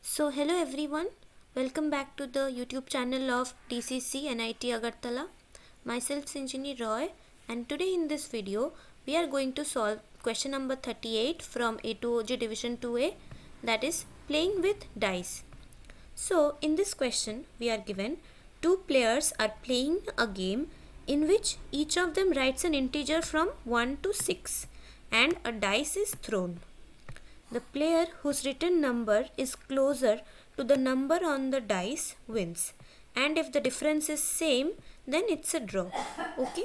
So hello everyone, welcome back to the YouTube channel of DCC NIT Agartala. Myself Sinjini Roy, and today in this video we are going to solve question number 38 from A2OG Division 2A, that is playing with dice. So in this question we are given two players are playing a game in which each of them writes an integer from 1 to 6 and a dice is thrown. The player whose written number is closer to the number on the dice wins, and if the difference is same, then it's a draw. Okay,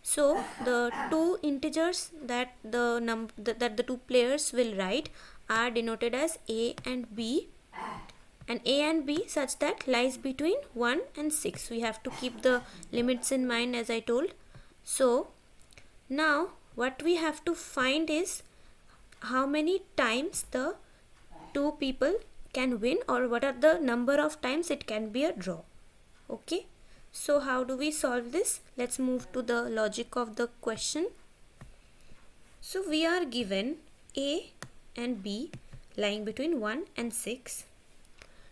so the two integers that the two players will write are denoted as a and b, and a and b such that lies between 1 and 6. We have to keep the limits in mind, as I told. So now what we have to find is how many times the two people can win, or what are the number of times it can be a draw. Okay, so how do we solve this? Let's move to the logic of the question. So we are given a and b lying between 1 and 6.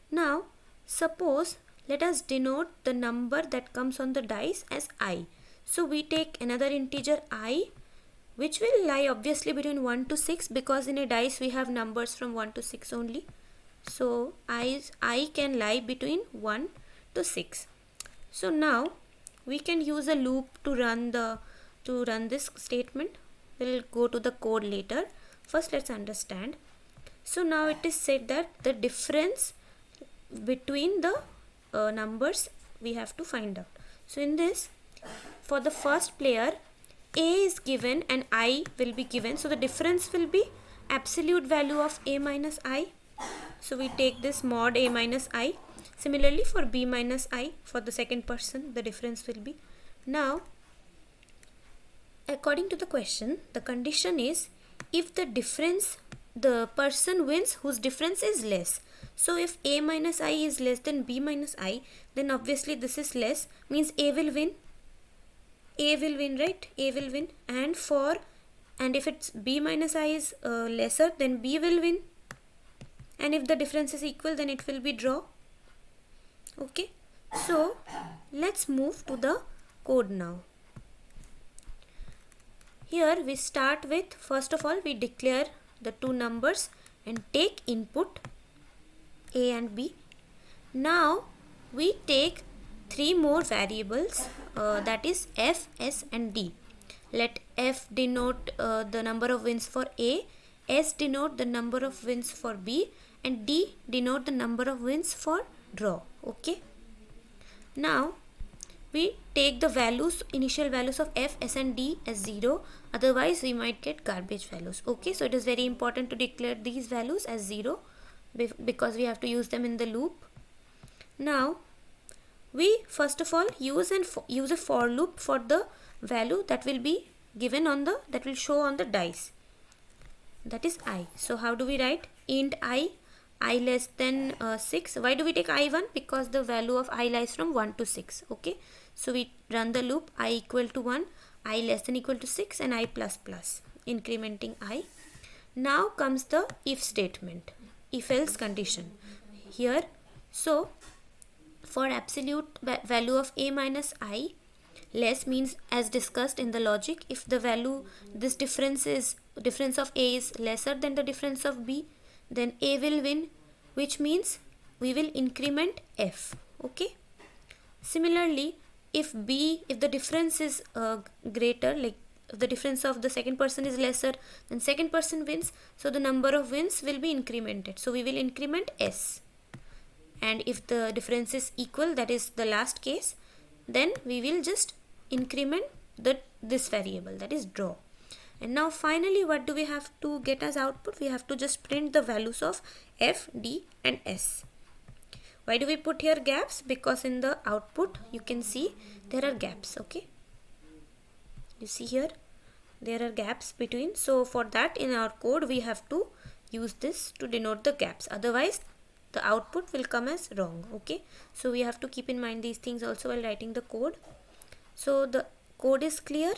Now suppose, let us denote the number that comes on the dice as I. So we take another integer I, which will lie obviously between 1 to 6, because in a dice we have numbers from 1 to 6 only. So I can lie between 1 to 6. So now we can use a loop to run this statement. We'll go to the code later. First let's understand. So now it is said that the difference between the numbers we have to find out. So in this, for the first player, a is given and I will be given, so the difference will be absolute value of a minus I. So we take this mod a minus I. Similarly for b minus I, for the second person, the difference will be. Now according to the question, the condition is if the person wins whose difference is less. So if a minus I is less than b minus I, then obviously this is less, means a will win. A will win, right? A will win. And if it's b minus I is lesser, then b will win. And if the difference is equal, then it will be draw. Okay, so let's move to the code now. Here we start with, first of all we declare the two numbers and take input a and b. Now we take three more variables, that is f, s and d. Let f denote the number of wins for a, s denote the number of wins for b, and d denote the number of wins for draw. Okay, now we take the values, initial values of f, s and d as 0, otherwise we might get garbage values. Okay, so it is very important to declare these values as 0 because we have to use them in the loop. Now we first of all use a for loop for the value that will be given on that will show on the dice, that is I. So how do we write? Int I less than 6. Why do we take I1? Because the value of I lies from 1 to 6. Okay, so we run the loop I equal to 1, I less than equal to 6, and I plus plus, incrementing I. Now comes the if statement, if else condition here. So for absolute value of a minus I, less means, as discussed in the logic, if the value, this difference of a is lesser than the difference of b, then a will win, which means we will increment f. Okay, similarly if the difference is greater, like if the difference of the second person is lesser, then second person wins, so the number of wins will be incremented, so we will increment s. And if the difference is equal, that is the last case, then we will just increment this variable, that is draw. And now finally what do we have to get as output? We have to just print the values of f, d and s. Why do we put here gaps? Because in the output you can see there are gaps. Okay, you see here there are gaps between, so for that in our code we have to use this to denote the gaps, otherwise the output will come as wrong. Okay, so we have to keep in mind these things also while writing the code. So the code is clear.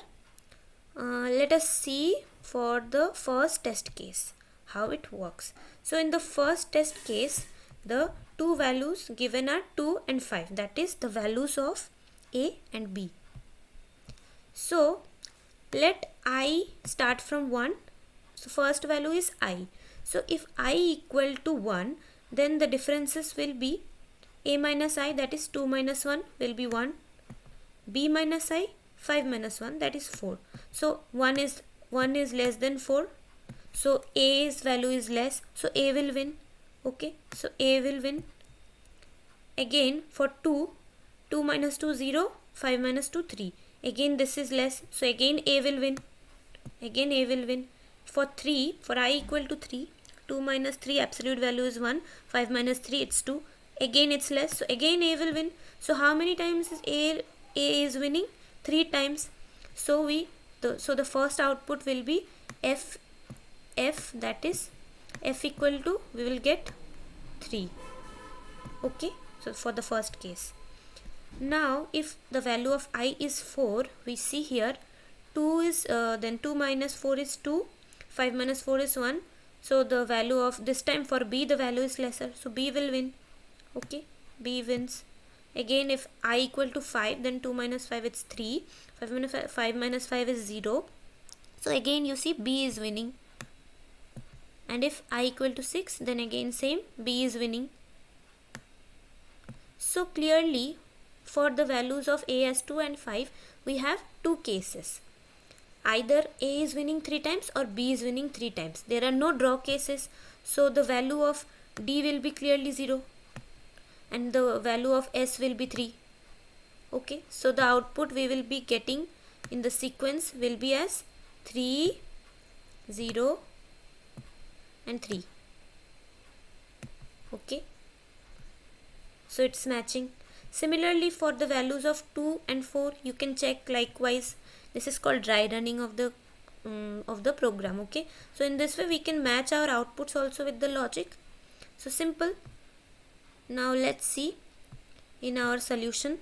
Let us see for the first test case how it works. So in the first test case, the two values given are 2 and 5, that is the values of A and B. So let I start from 1. So first value is I. So if I equal to 1, then the differences will be A minus I, that is 2 minus 1 will be 1. B minus I, 5 minus 1, that is 4. So 1 is less than 4. So A's value is less. So A will win. Okay. So A will win. Again for 2, 2 minus 2 0, 5 minus 2 3. Again this is less. So again A will win. Again A will win. For 3, for I equal to 3, 2 minus 3 absolute value is 1. 5 minus 3 it's 2. Again it's less. So again A will win. So how many times is A is winning? 3 times. So the first output will be F, that is F equal to, we will get 3. Okay. So for the first case. Now if the value of I is 4, we see here 2 is then 2 minus 4 is 2, 5 minus 4 is 1. So the value of this time for B, the value is lesser. So B will win. Okay. B wins. Again if I equal to 5, then 2 minus 5 it's 3. 5 minus 5 is 0. So again you see B is winning. And if I equal to 6, then again same, B is winning. So clearly for the values of A as 2 and 5, we have two cases. Either A is winning 3 times or B is winning 3 times. There are no draw cases. So the value of D will be clearly 0. And the value of S will be 3. Okay. So the output we will be getting in the sequence will be as 3, 0 and 3. Okay. So it's matching. Similarly for the values of 2 and 4, you can check likewise. This is called dry running of the program. Okay. So in this way we can match our outputs also with the logic. So simple. Now let's see in our solution.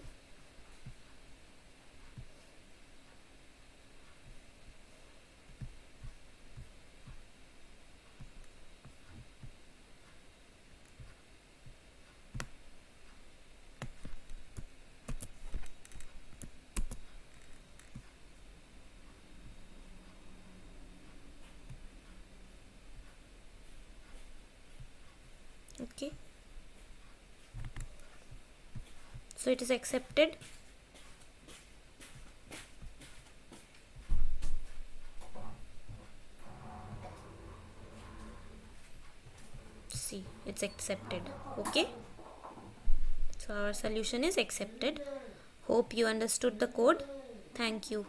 Okay. So it is accepted. See, it's accepted. Okay. So our solution is accepted. Hope you understood the code. Thank you.